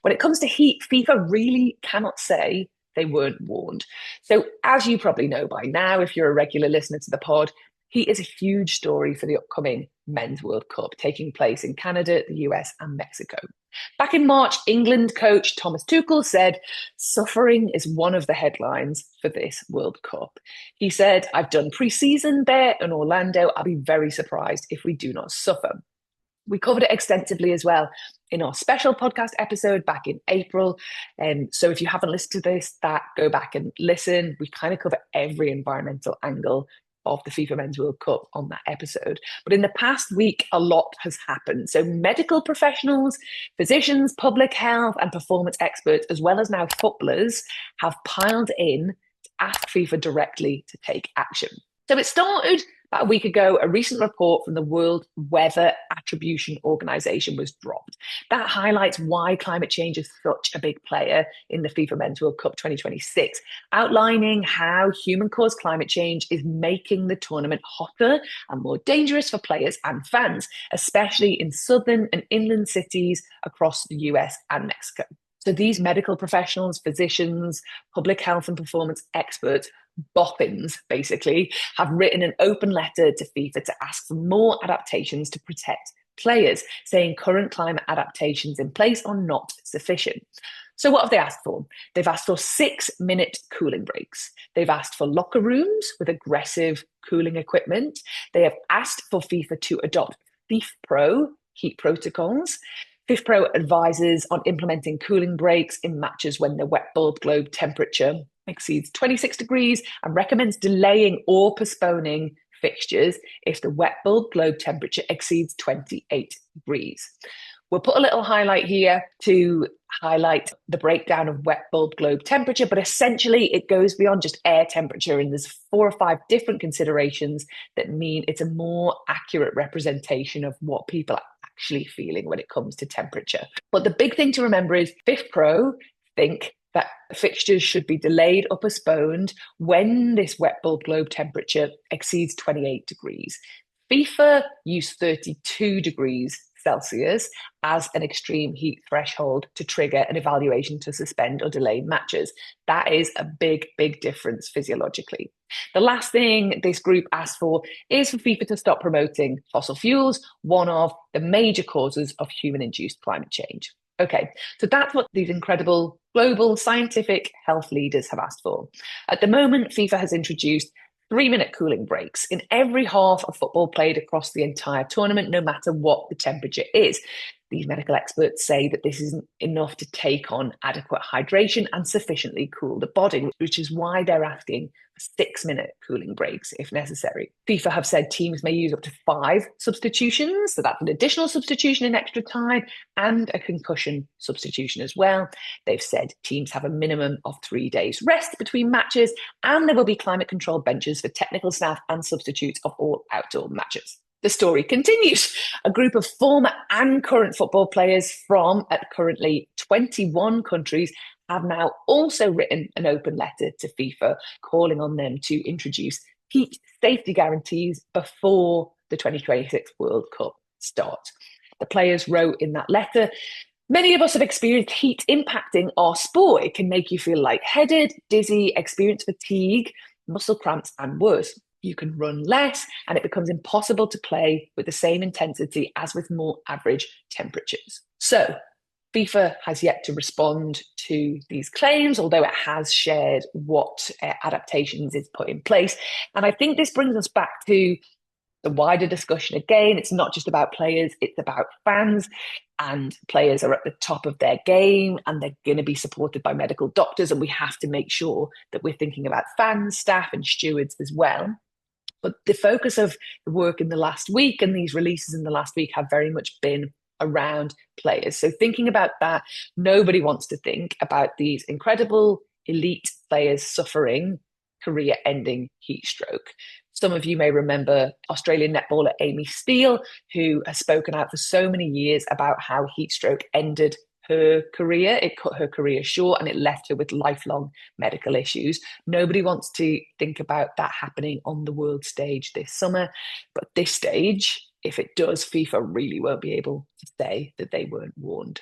When it comes to heat, FIFA really cannot say they weren't warned. So, as you probably know by now, if you're a regular listener to the pod, heat is a huge story for the upcoming Men's World Cup taking place in Canada, the US, and Mexico. Back in March, England coach Thomas Tuchel said, suffering is one of the headlines for this World Cup. He said, I've done pre-season there in Orlando. I'll be very surprised if we do not suffer. We covered it extensively as well in our special podcast episode back in April. So if you haven't listened to this, go back and listen. We kind of cover every environmental angle of the FIFA Men's World Cup on that episode. But in the past week, a lot has happened. So medical professionals, physicians, public health and performance experts, as well as now footballers, have piled in to ask FIFA directly to take action. So it started about a week ago. A recent report from the World Weather Attribution Organization was dropped. That highlights why climate change is such a big player in the FIFA Men's World Cup 2026, outlining how human-caused climate change is making the tournament hotter and more dangerous for players and fans, especially in southern and inland cities across the US and Mexico. So these medical professionals, physicians, public health and performance experts, boffins basically, have written an open letter to FIFA to ask for more adaptations to protect players, saying current climate adaptations in place are not sufficient. So what have they asked for? They've asked for 6-minute cooling breaks. They've asked for locker rooms with aggressive cooling equipment. They have asked for FIFA to adopt FIFA Pro heat protocols. FIFA Pro advises on implementing cooling breaks in matches when the wet bulb globe temperature exceeds 26 degrees and recommends delaying or postponing fixtures if the wet bulb globe temperature exceeds 28 degrees. We'll put a little highlight here to highlight the breakdown of wet bulb globe temperature, but essentially it goes beyond just air temperature, and there's 4 or 5 different considerations that mean it's a more accurate representation of what people are actually feeling when it comes to temperature. But the big thing to remember is FIFA Pro think that fixtures should be delayed or postponed when this wet bulb globe temperature exceeds 28 degrees. FIFA use 32 degrees Celsius as an extreme heat threshold to trigger an evaluation to suspend or delay matches. That is a big, big difference physiologically. The last thing this group asked for is for FIFA to stop promoting fossil fuels, one of the major causes of human-induced climate change. Okay, so that's what these incredible global scientific health leaders have asked for. At the moment, FIFA has introduced 3-minute cooling breaks in every half of football played across the entire tournament, no matter what the temperature is. These medical experts say that this isn't enough to take on adequate hydration and sufficiently cool the body, which is why they're asking for 6-minute cooling breaks if necessary. FIFA have said teams may use up to 5 substitutions, so that's an additional substitution in extra time and a concussion substitution as well. They've said teams have a minimum of 3 days rest between matches, and there will be climate control benches for technical staff and substitutes of all outdoor matches. The story continues. A group of former and current football players from currently 21 countries have now also written an open letter to FIFA calling on them to introduce heat safety guarantees before the 2026 World Cup starts. The players wrote in that letter, many of us have experienced heat impacting our sport. It can make you feel lightheaded, dizzy, experience fatigue, muscle cramps, and worse. You can run less, and it becomes impossible to play with the same intensity as with more average temperatures. So, FIFA has yet to respond to these claims, although it has shared what adaptations it's put in place. And I think this brings us back to the wider discussion again. It's not just about players, it's about fans, and players are at the top of their game and they're going to be supported by medical doctors, and we have to make sure that we're thinking about fans, staff and stewards as well. But the focus of the work in the last week and these releases in the last week have very much been around players. So thinking about that, nobody wants to think about these incredible elite players suffering career-ending heat stroke. Some of you may remember Australian netballer Amy Steele, who has spoken out for so many years about how heat stroke ended her career. It cut her career short and it left her with lifelong medical issues. Nobody wants to think about that happening on the world stage this summer. But at this stage, if it does, FIFA really won't be able to say that they weren't warned.